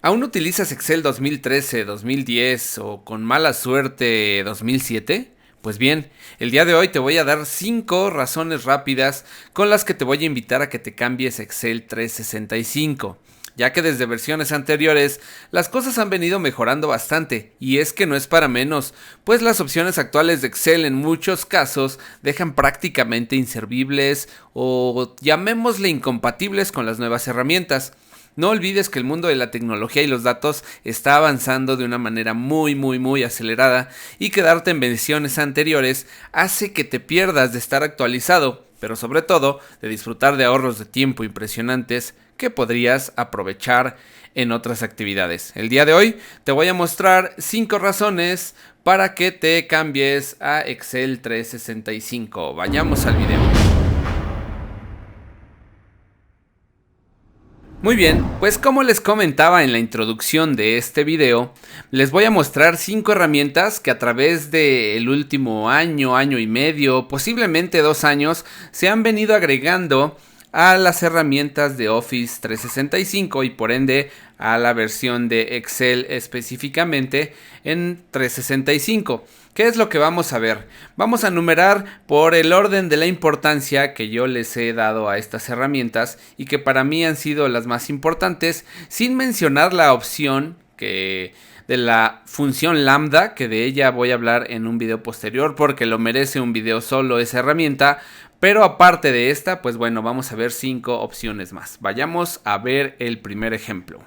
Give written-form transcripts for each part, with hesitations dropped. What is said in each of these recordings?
¿Aún utilizas Excel 2013, 2010 o con mala suerte 2007? Pues bien, el día de hoy te voy a dar 5 razones rápidas con las que te voy a invitar a que te cambies Excel 365, ya que desde versiones anteriores las cosas han venido mejorando bastante, y es que no es para menos, pues las opciones actuales de Excel en muchos casos dejan prácticamente inservibles o llamémosle incompatibles con las nuevas herramientas. No olvides que el mundo de la tecnología y los datos está avanzando de una manera muy acelerada, y quedarte en versiones anteriores hace que te pierdas de estar actualizado, pero sobre todo de disfrutar de ahorros de tiempo impresionantes que podrías aprovechar en otras actividades. El día de hoy te voy a mostrar 5 razones para que te cambies a Excel 365. Vayamos al video. Muy bien, pues como les comentaba en la introducción de este video, les voy a mostrar 5 herramientas que a través del último año, año y medio, posiblemente 2 años, se han venido agregando a las herramientas de Office 365 y por ende a la versión de Excel específicamente en 365. ¿Qué es lo que vamos a ver? Vamos a numerar por el orden de la importancia que yo les he dado a estas herramientas y que para mí han sido las más importantes, sin mencionar la opción de la función lambda, que de ella voy a hablar en un video posterior porque lo merece un video solo esa herramienta. Pero aparte de esta, pues bueno, vamos a ver 5 opciones más. Vayamos a ver el primer ejemplo.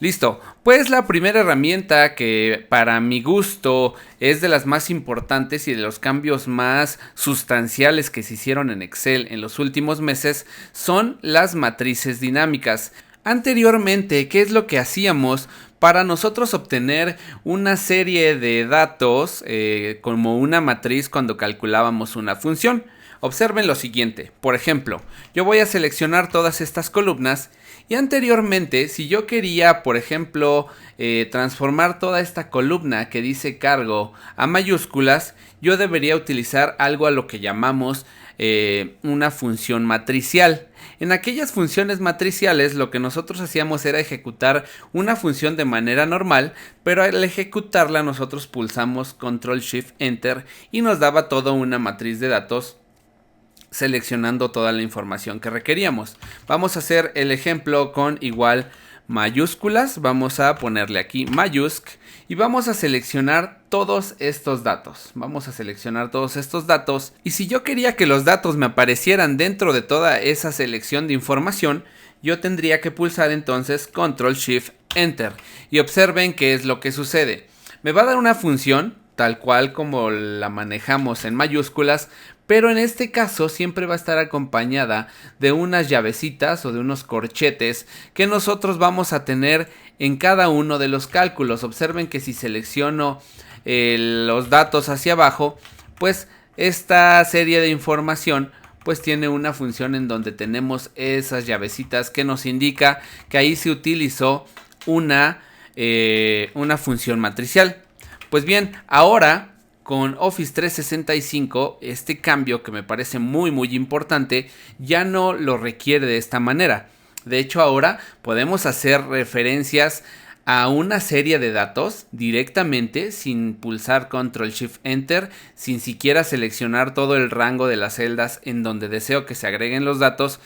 Listo, pues la primera herramienta que para mi gusto es de las más importantes y de los cambios más sustanciales que se hicieron en Excel en los últimos meses son las matrices dinámicas. Anteriormente, ¿qué es lo que hacíamos para nosotros obtener una serie de datos como una matriz cuando calculábamos una función? Observen lo siguiente, por ejemplo, yo voy a seleccionar todas estas columnas y anteriormente, si yo quería, por ejemplo, transformar toda esta columna que dice cargo a mayúsculas, yo debería utilizar algo a lo que llamamos una función matricial. En aquellas funciones matriciales lo que nosotros hacíamos era ejecutar una función de manera normal, pero al ejecutarla nosotros pulsamos Control Shift Enter y nos daba toda una matriz de datos seleccionando toda la información que requeríamos. Vamos a hacer el ejemplo con igual mayúsculas. Vamos a ponerle aquí mayúsc y vamos a seleccionar todos estos datos. Y si yo quería que los datos me aparecieran dentro de toda esa selección de información, yo tendría que pulsar entonces Control Shift Enter. Y observen qué es lo que sucede. Me va a dar una función tal cual como la manejamos en mayúsculas, pero en este caso siempre va a estar acompañada de unas llavecitas o de unos corchetes que nosotros vamos a tener en cada uno de los cálculos. Observen que si selecciono los datos hacia abajo, pues esta serie de información pues tiene una función en donde tenemos esas llavecitas que nos indica que ahí se utilizó una función matricial. Pues bien, ahora con Office 365 este cambio, que me parece muy importante, ya no lo requiere de esta manera. De hecho, ahora podemos hacer referencias a una serie de datos directamente sin pulsar Control Shift Enter, sin siquiera seleccionar todo el rango de las celdas en donde deseo que se agreguen los datos,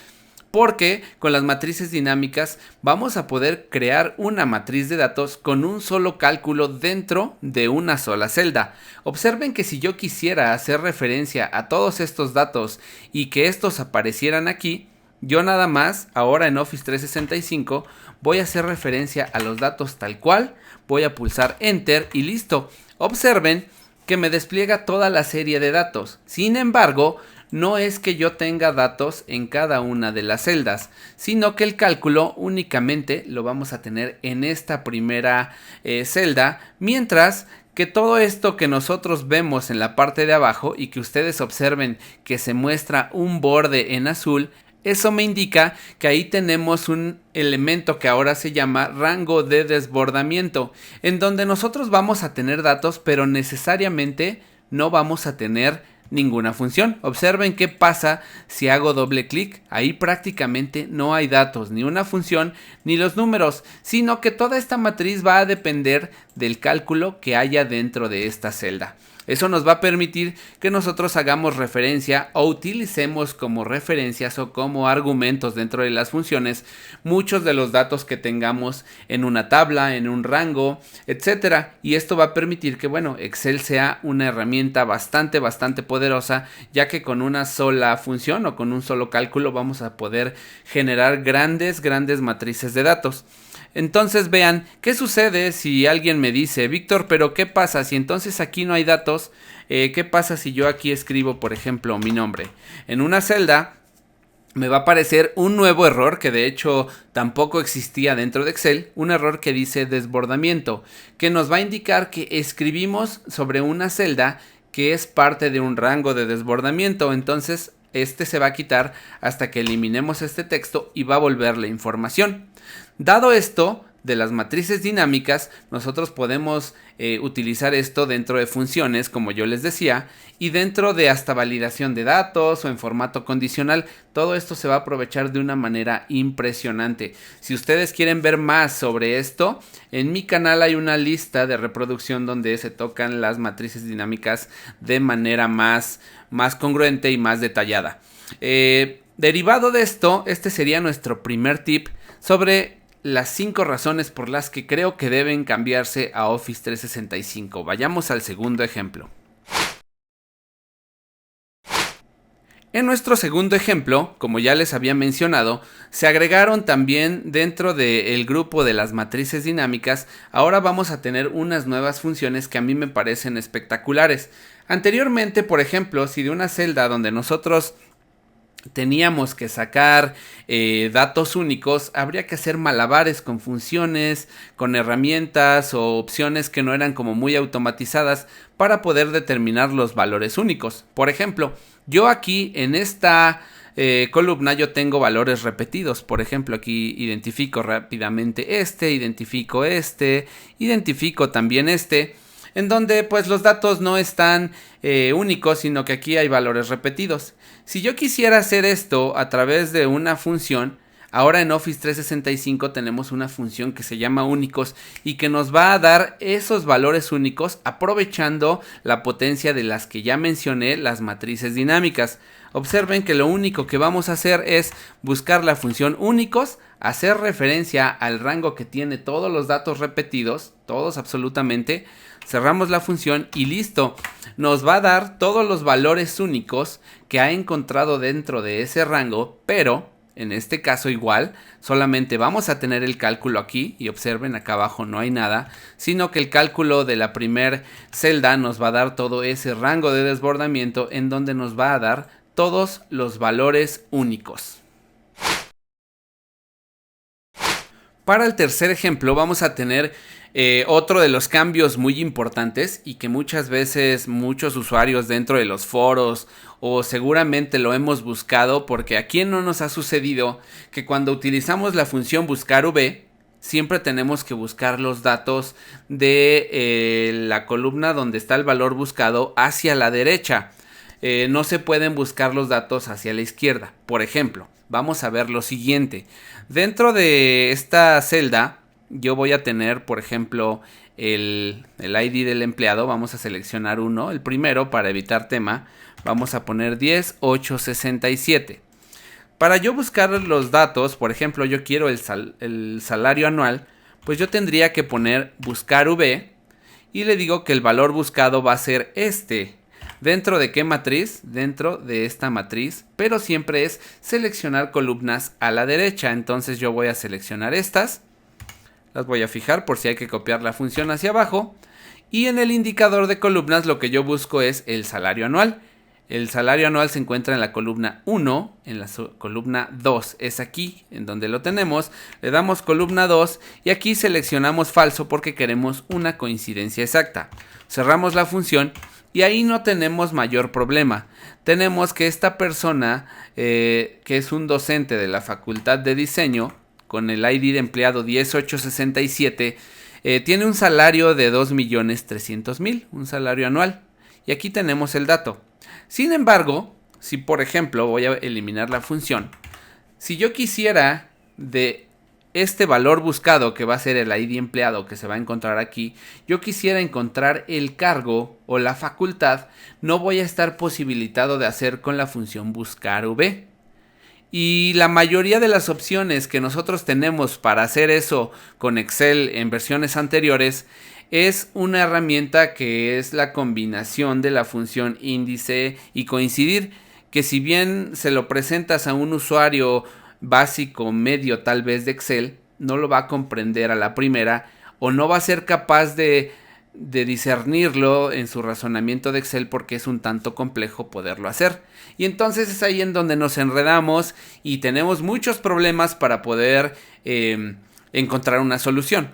porque con las matrices dinámicas vamos a poder crear una matriz de datos con un solo cálculo dentro de una sola celda. Observen que si yo quisiera hacer referencia a todos estos datos y que estos aparecieran aquí, yo nada más ahora en Office 365 voy a hacer referencia a los datos tal cual, voy a pulsar Enter y listo. Observen que me despliega toda la serie de datos. Sin embargo, no es que yo tenga datos en cada una de las celdas, sino que el cálculo únicamente lo vamos a tener en esta primera celda, mientras que todo esto que nosotros vemos en la parte de abajo y que ustedes observen que se muestra un borde en azul, eso me indica que ahí tenemos un elemento que ahora se llama rango de desbordamiento, en donde nosotros vamos a tener datos, pero necesariamente no vamos a tener ninguna función. Observen qué pasa si hago doble clic. Ahí prácticamente no hay datos, ni una función, ni los números, sino que toda esta matriz va a depender del cálculo que haya dentro de esta celda. Eso nos va a permitir que nosotros hagamos referencia o utilicemos como referencias o como argumentos dentro de las funciones muchos de los datos que tengamos en una tabla, en un rango, etcétera. Y esto va a permitir que, bueno, Excel sea una herramienta bastante poderosa, ya que con una sola función o con un solo cálculo vamos a poder generar grandes matrices de datos. Entonces vean, ¿qué sucede si alguien me dice, Víctor, pero qué pasa si entonces aquí no hay datos? ¿Qué pasa si yo aquí escribo, por ejemplo, mi nombre? En una celda me va a aparecer un nuevo error que de hecho tampoco existía dentro de Excel, un error que dice desbordamiento, que nos va a indicar que escribimos sobre una celda que es parte de un rango de desbordamiento. Entonces este se va a quitar hasta que eliminemos este texto y va a volver la información. Dado esto de las matrices dinámicas, nosotros podemos utilizar esto dentro de funciones, como yo les decía, y dentro de hasta validación de datos o en formato condicional. Todo esto se va a aprovechar de una manera impresionante. Si ustedes quieren ver más sobre esto, en mi canal hay una lista de reproducción donde se tocan las matrices dinámicas de manera más congruente y más detallada. Derivado de esto, este sería nuestro primer tip sobre las 5 razones por las que creo que deben cambiarse a Office 365. Vayamos al segundo ejemplo. En nuestro segundo ejemplo, como ya les había mencionado, se agregaron también dentro del grupo de las matrices dinámicas. Ahora vamos a tener unas nuevas funciones que a mí me parecen espectaculares. Anteriormente, por ejemplo, si de una celda donde nosotros teníamos que sacar datos únicos, habría que hacer malabares con funciones, con herramientas o opciones que no eran como muy automatizadas para poder determinar los valores únicos. Por ejemplo, yo aquí en esta columna yo tengo valores repetidos. Por ejemplo, aquí identifico rápidamente identifico también en donde pues los datos no están únicos, sino que aquí hay valores repetidos. Si yo quisiera hacer esto a través de una función, ahora en Office 365 tenemos una función que se llama únicos y que nos va a dar esos valores únicos aprovechando la potencia de las que ya mencioné, las matrices dinámicas. Observen que lo único que vamos a hacer es buscar la función únicos, hacer referencia al rango que tiene todos los datos repetidos, todos absolutamente. Cerramos la función y listo, nos va a dar todos los valores únicos que ha encontrado dentro de ese rango, pero en este caso igual, solamente vamos a tener el cálculo aquí y observen acá abajo no hay nada, sino que el cálculo de la primer celda nos va a dar todo ese rango de desbordamiento en donde nos va a dar todos los valores únicos. Para el tercer ejemplo vamos a tener otro de los cambios muy importantes y que muchas veces muchos usuarios dentro de los foros o seguramente lo hemos buscado, porque a quién no nos ha sucedido que cuando utilizamos la función buscar v siempre tenemos que buscar los datos de la columna donde está el valor buscado hacia la derecha. No se pueden buscar los datos hacia la izquierda. Por ejemplo, vamos a ver lo siguiente. Dentro de esta celda yo voy a tener, por ejemplo, el ID del empleado. Vamos a seleccionar uno, el primero, para evitar tema. Vamos a poner 10,867. Para yo buscar los datos, por ejemplo, yo quiero el salario anual, pues yo tendría que poner buscar v y le digo que el valor buscado va a ser este. ¿Dentro de qué matriz? Dentro de esta matriz, pero siempre es seleccionar columnas a la derecha. Entonces yo voy a seleccionar estas, las voy a fijar por si hay que copiar la función hacia abajo. Y en el indicador de columnas lo que yo busco es el salario anual. El salario anual se encuentra en la columna 1, en la columna 2, es aquí en donde lo tenemos. Le damos columna 2 y aquí seleccionamos falso porque queremos una coincidencia exacta. Cerramos la función y ahí no tenemos mayor problema. Tenemos que esta persona, que es un docente de la Facultad de Diseño, con el ID de empleado 10867, tiene un salario de 2.300.000, un salario anual. Y aquí tenemos el dato. Sin embargo, si por ejemplo voy a eliminar la función, si yo quisiera de este valor buscado, que va a ser el ID empleado que se va a encontrar aquí, yo quisiera encontrar el cargo o la facultad, no voy a estar posibilitado de hacer con la función buscar_v. Y la mayoría de las opciones que nosotros tenemos para hacer eso con Excel en versiones anteriores es una herramienta que es la combinación de la función índice y coincidir, que si bien se lo presentas a un usuario básico, medio tal vez de Excel, no lo va a comprender a la primera o no va a ser capaz de discernirlo en su razonamiento de Excel porque es un tanto complejo poderlo hacer. Y entonces es ahí en donde nos enredamos y tenemos muchos problemas para poder encontrar una solución.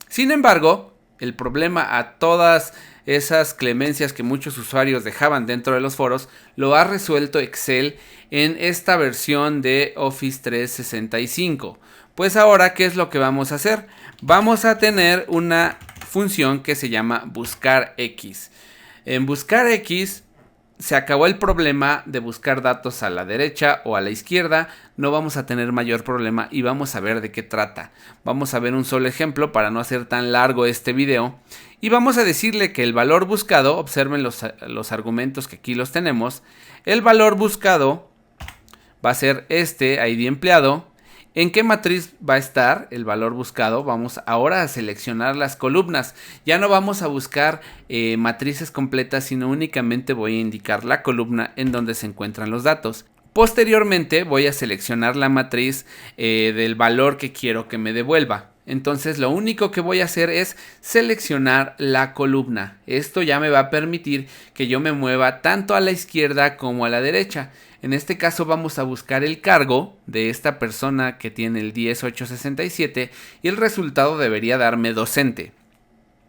Sin embargo, el problema a todas esas clemencias que muchos usuarios dejaban dentro de los foros lo ha resuelto Excel en esta versión de Office 365. Pues ahora, ¿qué es lo que vamos a hacer? Vamos a tener una función que se llama buscar_x. En buscar_x se acabó el problema de buscar datos a la derecha o a la izquierda. No vamos a tener mayor problema y vamos a ver de qué trata. Vamos a ver un solo ejemplo para no hacer tan largo este video. Y vamos a decirle que el valor buscado, observen los argumentos que aquí los tenemos. El valor buscado va a ser este ID empleado. ¿En qué matriz va a estar el valor buscado? Vamos ahora a seleccionar las columnas. Ya no vamos a buscar matrices completas, sino únicamente voy a indicar la columna en donde se encuentran los datos. Posteriormente voy a seleccionar la matriz del valor que quiero que me devuelva. Entonces lo único que voy a hacer es seleccionar la columna. Esto ya me va a permitir que yo me mueva tanto a la izquierda como a la derecha. En este caso vamos a buscar el cargo de esta persona que tiene el 10867 y el resultado debería darme docente.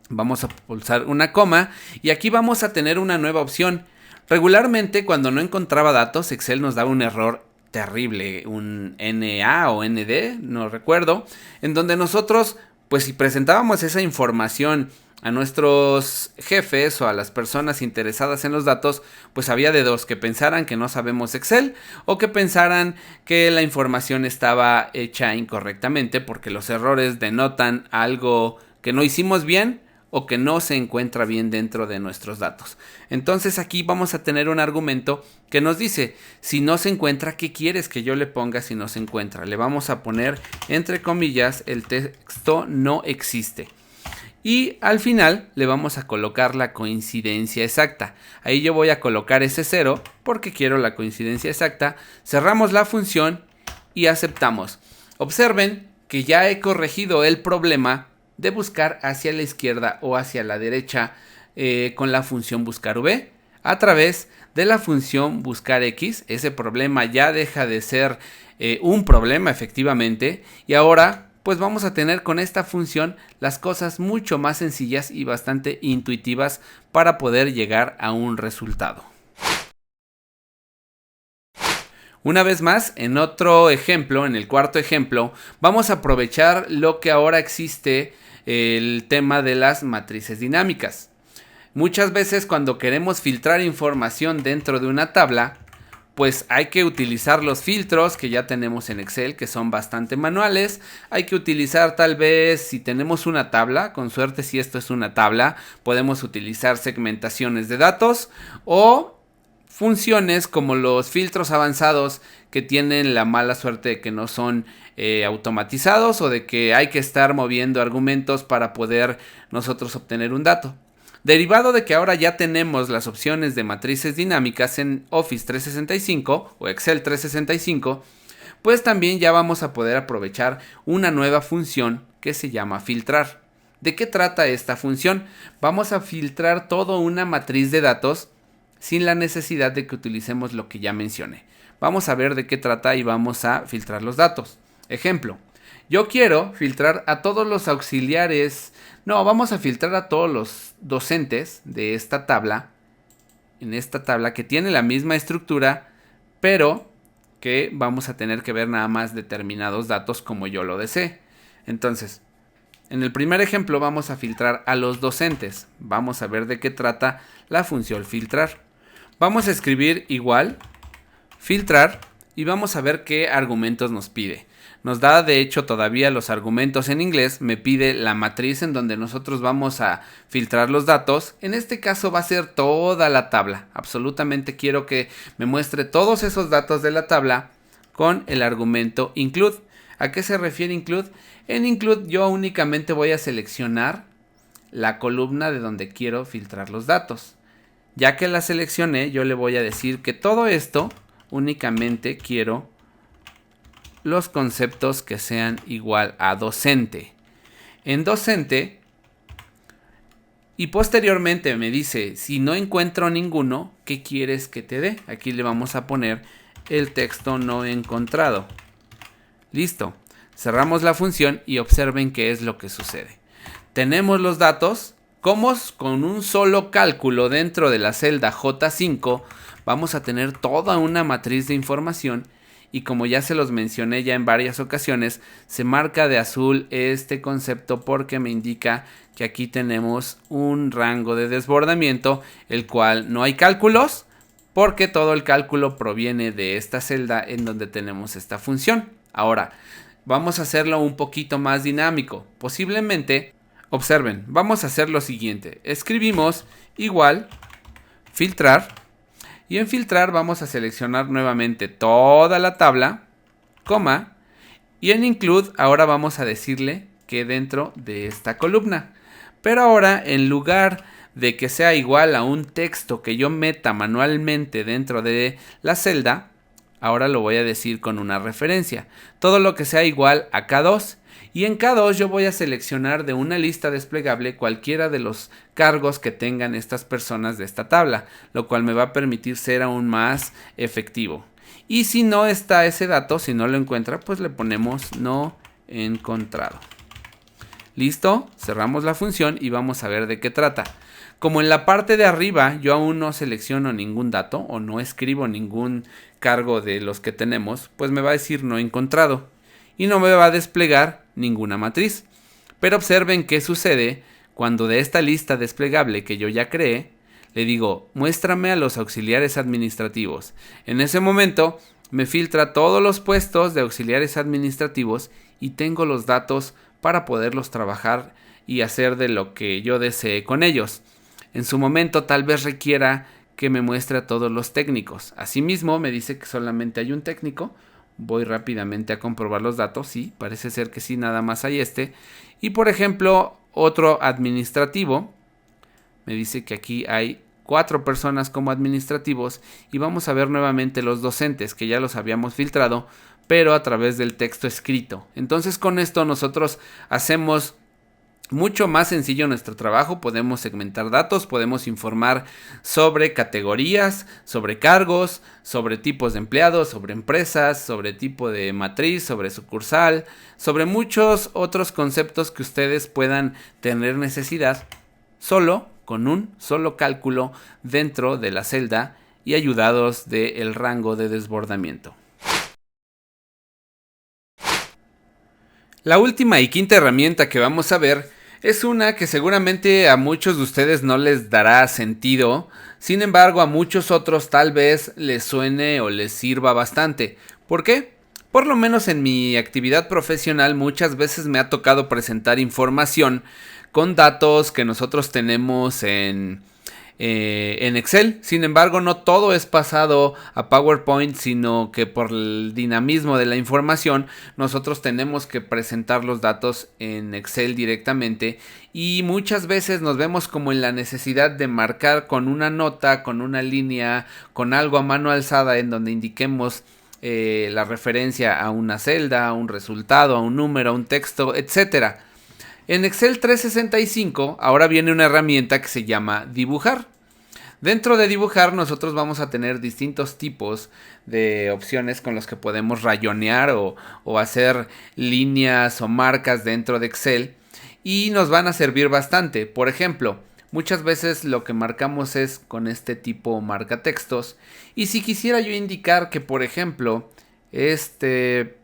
Vamos a pulsar una coma y aquí vamos a tener una nueva opción. Regularmente cuando no encontraba datos, Excel nos daba un error terrible, un NA o ND, no recuerdo, en donde nosotros, pues si presentábamos esa información a nuestros jefes o a las personas interesadas en los datos, pues había de dos: que pensaran que no sabemos Excel o que pensaran que la información estaba hecha incorrectamente porque los errores denotan algo que no hicimos bien o que no se encuentra bien dentro de nuestros datos. Entonces aquí vamos a tener un argumento que nos dice: si no se encuentra, ¿qué quieres que yo le ponga si no se encuentra? Le vamos a poner entre comillas el texto no existe. Y al final le vamos a colocar la coincidencia exacta. Ahí yo voy a colocar ese 0 porque quiero la coincidencia exacta. Cerramos la función y aceptamos. Observen que ya he corregido el problema de buscar hacia la izquierda o hacia la derecha con la función buscar_v a través de la función buscar_x. Ese problema ya deja de ser un problema efectivamente, y ahora pues vamos a tener con esta función las cosas mucho más sencillas y bastante intuitivas para poder llegar a un resultado. Una vez más, en otro ejemplo, en el cuarto ejemplo, vamos a aprovechar lo que ahora existe, el tema de las matrices dinámicas. Muchas veces cuando queremos filtrar información dentro de una tabla, pues hay que utilizar los filtros que ya tenemos en Excel, que son bastante manuales. Hay que utilizar, tal vez, si tenemos una tabla, con suerte si esto es una tabla, podemos utilizar segmentaciones de datos o funciones como los filtros avanzados que tienen la mala suerte de que no son automatizados o de que hay que estar moviendo argumentos para poder nosotros obtener un dato. Derivado de que ahora ya tenemos las opciones de matrices dinámicas en Office 365 o Excel 365, pues también ya vamos a poder aprovechar una nueva función que se llama filtrar. ¿De qué trata esta función? Vamos a filtrar toda una matriz de datos sin la necesidad de que utilicemos lo que ya mencioné. Vamos a ver de qué trata y vamos a filtrar los datos. Ejemplo, yo quiero filtrar a todos los auxiliares. No, vamos a filtrar a todos los docentes de esta tabla. En esta tabla que tiene la misma estructura, pero que vamos a tener que ver nada más determinados datos como yo lo desee. Entonces, en el primer ejemplo vamos a filtrar a los docentes. Vamos a ver de qué trata la función filtrar. Vamos a escribir igual, filtrar y vamos a ver qué argumentos nos pide. Nos da de hecho todavía los argumentos en inglés, me pide la matriz en donde nosotros vamos a filtrar los datos. En este caso va a ser toda la tabla, absolutamente quiero que me muestre todos esos datos de la tabla con el argumento include. ¿A qué se refiere include? En include yo únicamente voy a seleccionar la columna de donde quiero filtrar los datos. Ya que la seleccioné, yo le voy a decir que todo esto únicamente quiero los conceptos que sean igual a docente. En docente, y posteriormente me dice, si no encuentro ninguno, ¿qué quieres que te dé? Aquí le vamos a poner el texto no encontrado. Listo. Cerramos la función y observen qué es lo que sucede. Tenemos los datos, como con un solo cálculo dentro de la celda J5, vamos a tener toda una matriz de información. Y como ya se los mencioné ya en varias ocasiones, se marca de azul este concepto porque me indica que aquí tenemos un rango de desbordamiento, el cual no hay cálculos, porque todo el cálculo proviene de esta celda en donde tenemos esta función. Ahora, vamos a hacerlo un poquito más dinámico. Posiblemente, observen, vamos a hacer lo siguiente. Escribimos igual, filtrar. Y en filtrar vamos a seleccionar nuevamente toda la tabla, coma, y en include ahora vamos a decirle que dentro de esta columna. Pero ahora en lugar de que sea igual a un texto que yo meta manualmente dentro de la celda, ahora lo voy a decir con una referencia. Todo lo que sea igual a K2. Y en K2 yo voy a seleccionar de una lista desplegable cualquiera de los cargos que tengan estas personas de esta tabla, lo cual me va a permitir ser aún más efectivo. Y si no está ese dato, si no lo encuentra, pues le ponemos no encontrado. Listo, cerramos la función y vamos a ver de qué trata. Como en la parte de arriba yo aún no selecciono ningún dato o no escribo ningún cargo de los que tenemos, pues me va a decir no encontrado. Y no me va a desplegar ninguna matriz. Pero observen qué sucede cuando de esta lista desplegable que yo ya creé, le digo, muéstrame a los auxiliares administrativos. En ese momento me filtra todos los puestos de auxiliares administrativos y tengo los datos para poderlos trabajar y hacer de lo que yo desee con ellos. En su momento tal vez requiera que me muestre a todos los técnicos. Asimismo me dice que solamente hay un técnico. Voy rápidamente a comprobar los datos. Sí, parece ser que sí, nada más hay este. Y por ejemplo, otro administrativo. Me dice que aquí hay 4 personas como administrativos. Y vamos a ver nuevamente los docentes, que ya los habíamos filtrado, pero a través del texto escrito. Entonces con esto nosotros hacemos mucho más sencillo nuestro trabajo. Podemos segmentar datos, podemos informar sobre categorías, sobre cargos, sobre tipos de empleados, sobre empresas, sobre tipo de matriz, sobre sucursal, sobre muchos otros conceptos que ustedes puedan tener necesidad solo con un solo cálculo dentro de la celda y ayudados del rango de desbordamiento. La última y quinta herramienta que vamos a ver es una que seguramente a muchos de ustedes no les dará sentido, sin embargo a muchos otros tal vez les suene o les sirva bastante. ¿Por qué? Por lo menos en mi actividad profesional muchas veces me ha tocado presentar información con datos que nosotros tenemos en Excel. Sin embargo, no todo es pasado a PowerPoint, sino que por el dinamismo de la información nosotros tenemos que presentar los datos en Excel directamente y muchas veces nos vemos como en la necesidad de marcar con una nota, con una línea, con algo a mano alzada en donde indiquemos la referencia a una celda, a un resultado, a un número, a un texto, etcétera. En Excel 365 ahora viene una herramienta que se llama dibujar. Dentro de dibujar nosotros vamos a tener distintos tipos de opciones con los que podemos rayonear o hacer líneas o marcas dentro de Excel y nos van a servir bastante. Por ejemplo, muchas veces lo que marcamos es con este tipo marcatextos y si quisiera yo indicar que por ejemplo este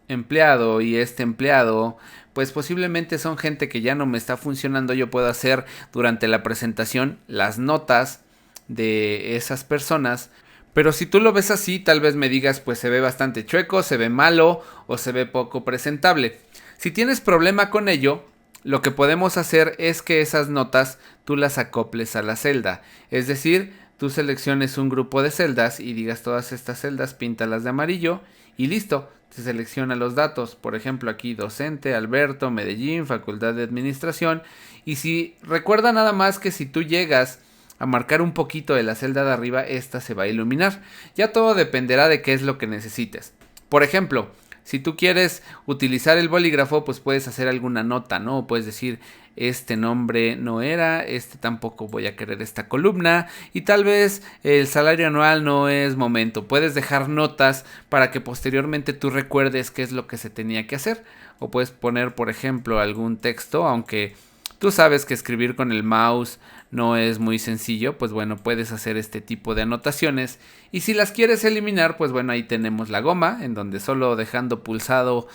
empleado y este empleado pues posiblemente son gente que ya no me está funcionando, yo puedo hacer durante la presentación las notas de esas personas. Pero si tú lo ves así, tal vez me digas, pues se ve bastante chueco, se ve malo o se ve poco presentable. Si tienes problema con ello, lo que podemos hacer es que esas notas tú las acoples a la celda. Es decir, tú selecciones un grupo de celdas y digas todas estas celdas, píntalas de amarillo y listo. Se selecciona los datos, por ejemplo aquí docente, Alberto, Medellín, Facultad de Administración. Y si recuerda nada más que si tú llegas a marcar un poquito de la celda de arriba, esta se va a iluminar. Ya todo dependerá de qué es lo que necesites. Por ejemplo, si tú quieres utilizar el bolígrafo, pues puedes hacer alguna nota, ¿no? Puedes decir, este nombre no era, este tampoco voy a querer esta columna, y tal vez el salario anual no es momento. Puedes dejar notas para que posteriormente tú recuerdes qué es lo que se tenía que hacer. O puedes poner, por ejemplo, algún texto, aunque tú sabes que escribir con el mouse no es muy sencillo, pues bueno, puedes hacer este tipo de anotaciones. Y si las quieres eliminar, pues bueno, ahí tenemos la goma, en donde solo dejando pulsado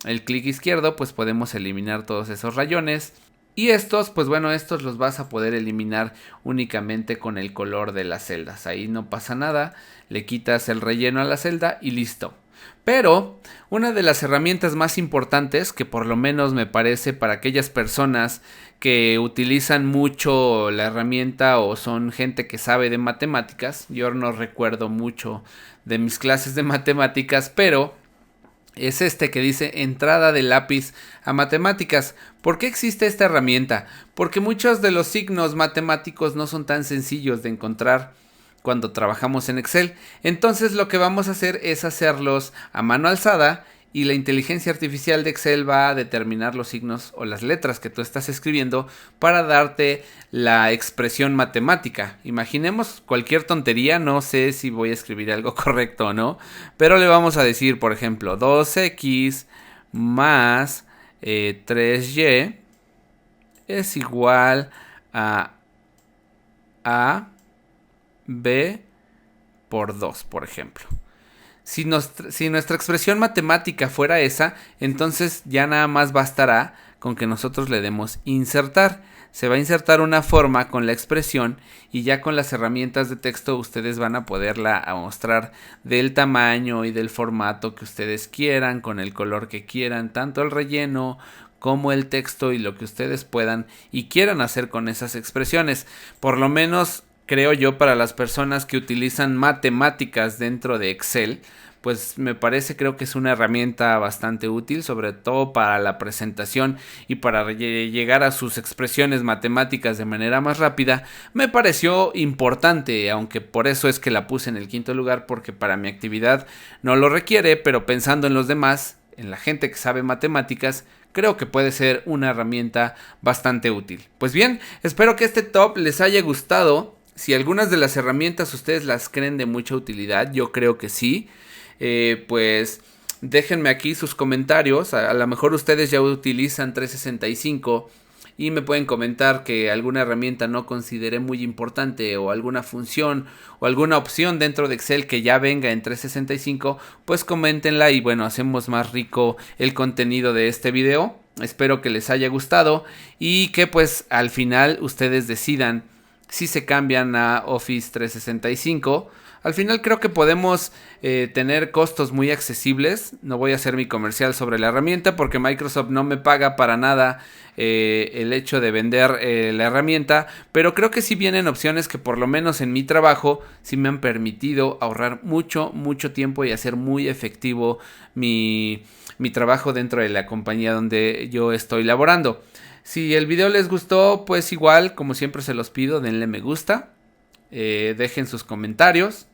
el clic izquierdo, pues podemos eliminar todos esos rayones. Y estos, pues bueno, estos los vas a poder eliminar únicamente con el color de las celdas. Ahí no pasa nada, le quitas el relleno a la celda y listo. Pero una de las herramientas más importantes, que por lo menos me parece para aquellas personas que utilizan mucho la herramienta o son gente que sabe de matemáticas, yo no recuerdo mucho de mis clases de matemáticas, pero es este que dice entrada de lápiz a matemáticas. ¿Por qué existe esta herramienta? Porque muchos de los signos matemáticos no son tan sencillos de encontrar cuando trabajamos en Excel. Entonces lo que vamos a hacer es hacerlos a mano alzada y la inteligencia artificial de Excel va a determinar los signos o las letras que tú estás escribiendo para darte la expresión matemática. Imaginemos cualquier tontería, no sé si voy a escribir algo correcto o no, pero le vamos a decir, por ejemplo, 2x más 3y es igual a b por 2, por ejemplo. Si nuestra expresión matemática fuera esa, entonces ya nada más bastará con que nosotros le demos insertar. Se va a insertar una forma con la expresión y ya con las herramientas de texto ustedes van a poderla mostrar del tamaño y del formato que ustedes quieran, con el color que quieran, tanto el relleno como el texto y lo que ustedes puedan y quieran hacer con esas expresiones. Por lo menos creo yo, para las personas que utilizan matemáticas dentro de Excel, pues me parece, creo que es una herramienta bastante útil, sobre todo para la presentación y para llegar a sus expresiones matemáticas de manera más rápida. Me pareció importante, aunque por eso es que la puse en el quinto lugar, porque para mi actividad no lo requiere, pero pensando en los demás, en la gente que sabe matemáticas, creo que puede ser una herramienta bastante útil. Pues bien, espero que este top les haya gustado. Si algunas de las herramientas ustedes las creen de mucha utilidad, yo creo que sí, pues déjenme aquí sus comentarios. A lo mejor ustedes ya utilizan 365 y me pueden comentar que alguna herramienta no consideré muy importante o alguna función o alguna opción dentro de Excel que ya venga en 365, pues coméntenla y bueno, hacemos más rico el contenido de este video. Espero que les haya gustado y que pues al final ustedes decidan si se cambian a Office 365. Al final creo que podemos tener costos muy accesibles. No voy a hacer mi comercial sobre la herramienta porque Microsoft no me paga para nada el hecho de vender la herramienta. Pero creo que sí vienen opciones que por lo menos en mi trabajo sí me han permitido ahorrar mucho tiempo y hacer muy efectivo mi trabajo dentro de la compañía donde yo estoy laborando. Si el video les gustó, pues igual, como siempre se los pido, denle me gusta, dejen sus comentarios.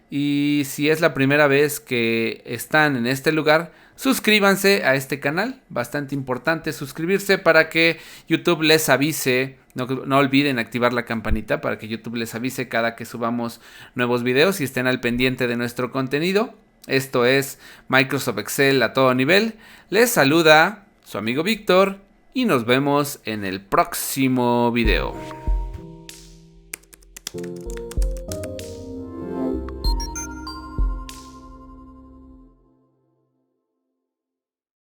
Y si es la primera vez que están en este lugar, suscríbanse a este canal. Bastante importante suscribirse para que YouTube les avise. No olviden activar la campanita para que YouTube les avise cada que subamos nuevos videos y estén al pendiente de nuestro contenido. Esto es Microsoft Excel a todo nivel. Les saluda su amigo Víctor. Y nos vemos en el próximo video.